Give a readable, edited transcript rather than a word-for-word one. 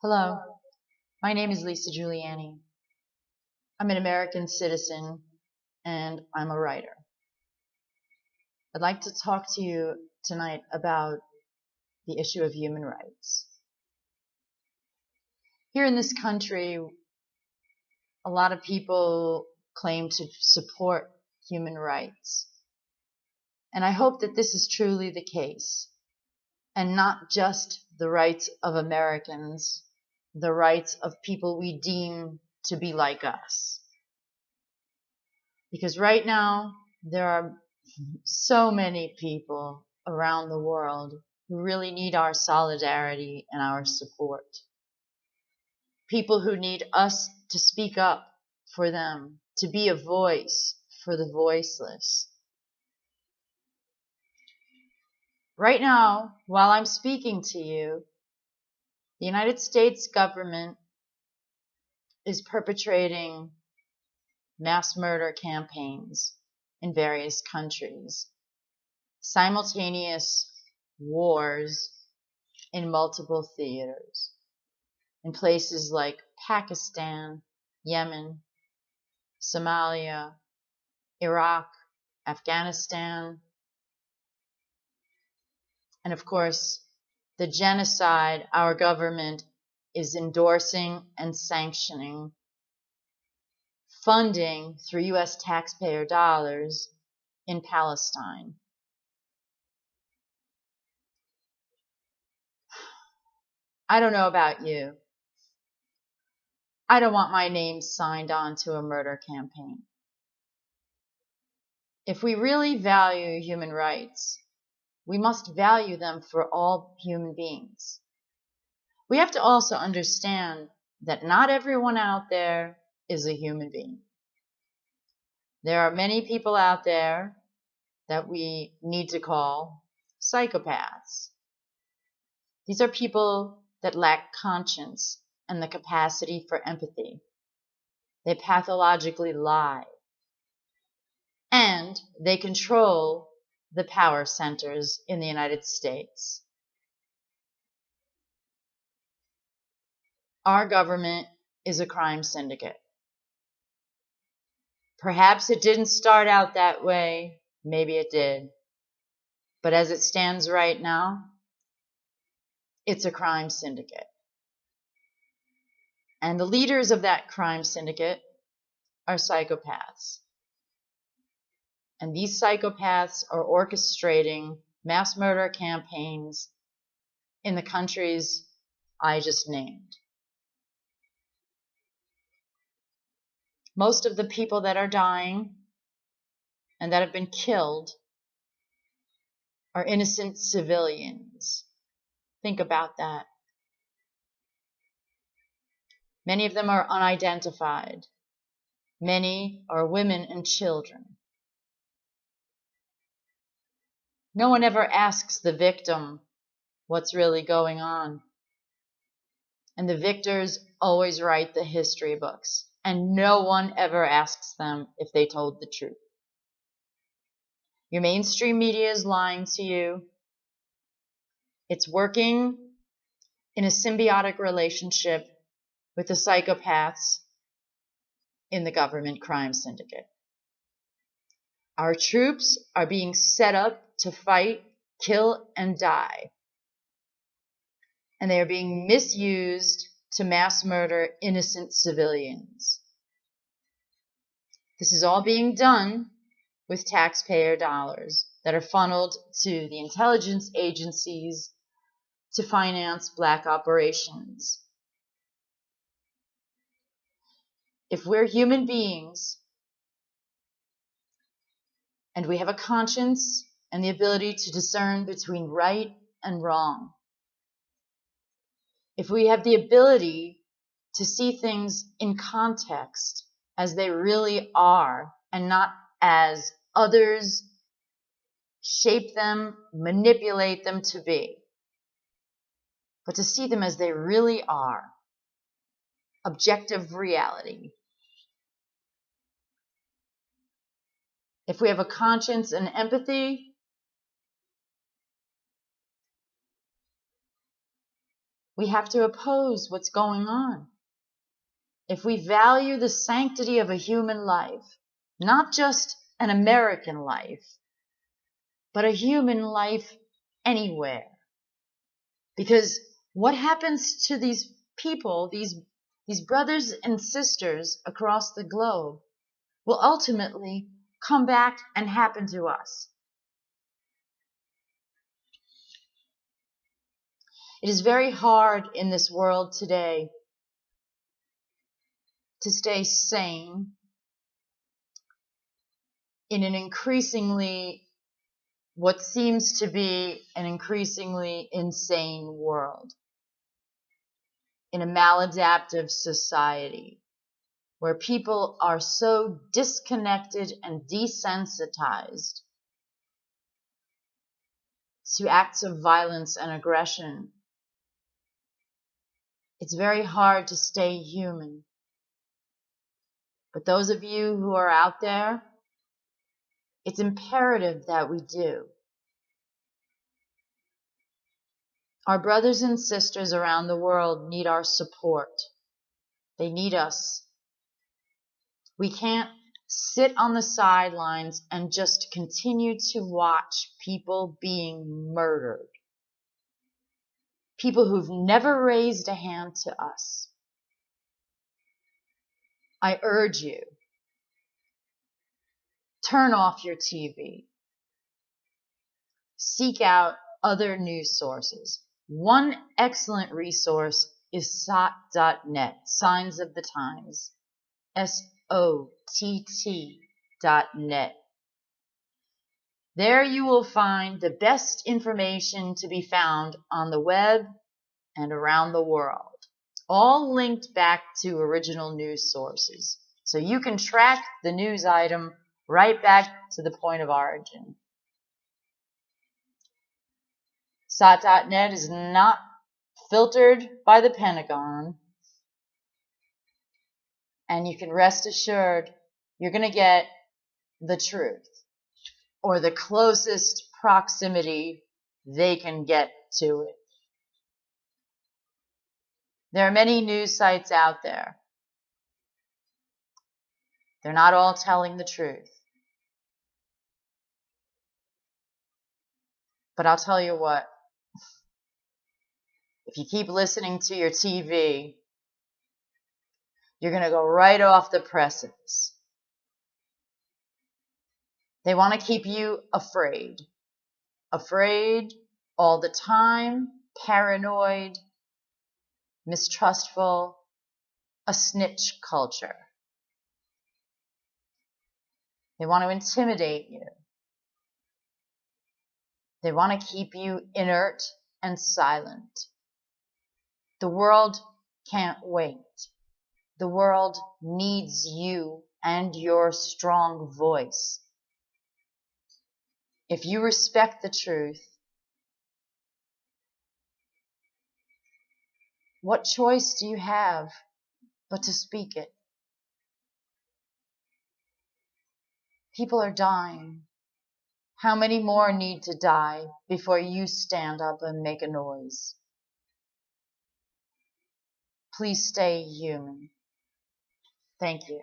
Hello, my name is Lisa Giuliani. I'm an American citizen and I'm a writer. I'd like to talk to you tonight about the issue of human rights. Here in this country, a lot of people claim to support human rights. And I hope that this is truly the case, and not just the rights of Americans, the rights of people we deem to be like us. Because right now, there are so many people around the world who really need our solidarity and our support. People who need us to speak up for them, to be a voice for the voiceless. Right now, while I'm speaking to you, the United States government is perpetrating mass murder campaigns in various countries, simultaneous wars in multiple theaters, in places like Pakistan, Yemen, Somalia, Iraq, Afghanistan, and of course, the genocide our government is endorsing and sanctioning, funding through U.S. taxpayer dollars in Palestine. I don't know about you. I don't want my name signed on to a murder campaign. If we really value human rights, we must value them for all human beings. We have to also understand that not everyone out there is a human being. There are many people out there that we need to call psychopaths. These are people that lack conscience and the capacity for empathy. They pathologically lie. And they control the power centers in the United States. Our government is a crime syndicate. Perhaps it didn't start out that way. Maybe it did. But as it stands right now, it's a crime syndicate. And the leaders of that crime syndicate are psychopaths. And these psychopaths are orchestrating mass murder campaigns in the countries I just named. Most of the people that are dying and that have been killed are innocent civilians. Think about that. Many of them are unidentified. Many are women and children. No one ever asks the victim what's really going on. And the victors always write the history books. And no one ever asks them if they told the truth. Your mainstream media is lying to you. It's working in a symbiotic relationship with the psychopaths in the government crime syndicate. Our troops are being set up to fight, kill, and die. And they are being misused to mass murder innocent civilians. This is all being done with taxpayer dollars that are funneled to the intelligence agencies to finance black operations. If we're human beings and we have a conscience and the ability to discern between right and wrong, if we have the ability to see things in context as they really are and not as others shape them, manipulate them to be, but to see them as they really are, objective reality. If we have a conscience and empathy, We have to oppose what's going on. If we value the sanctity of a human life, not just an American life, but a human life anywhere. Because what happens to these people, these brothers and sisters across the globe, will ultimately come back and happen to us. It is very hard in this world today to stay sane in an increasingly, what seems to be an increasingly insane world, in a maladaptive society where people are so disconnected and desensitized to acts of violence and aggression. It's very hard to stay human. But those of you who are out there, it's imperative that we do. Our brothers and sisters around the world need our support. They need us. We can't sit on the sidelines and just continue to watch people being murdered. People who've never raised a hand to us. I urge you, turn off your TV. Seek out other news sources. One excellent resource is SOTT.net, Signs of the Times, SOTT.net. There you will find the best information to be found on the web and around the world, all linked back to original news sources. So you can track the news item right back to the point of origin. SOTT.net is not filtered by the Pentagon, and you can rest assured you're going to get the truth, or the closest proximity they can get to it. There are many news sites out there. They're not all telling the truth. But I'll tell you what, if you keep listening to your TV, you're going to go right off the precipice. They want to keep you afraid. Afraid all the time, paranoid, mistrustful, a snitch culture. They want to intimidate you. They want to keep you inert and silent. The world can't wait. The world needs you and your strong voice. If you respect the truth, what choice do you have but to speak it? People are dying. How many more need to die before you stand up and make a noise? Please stay human. Thank you.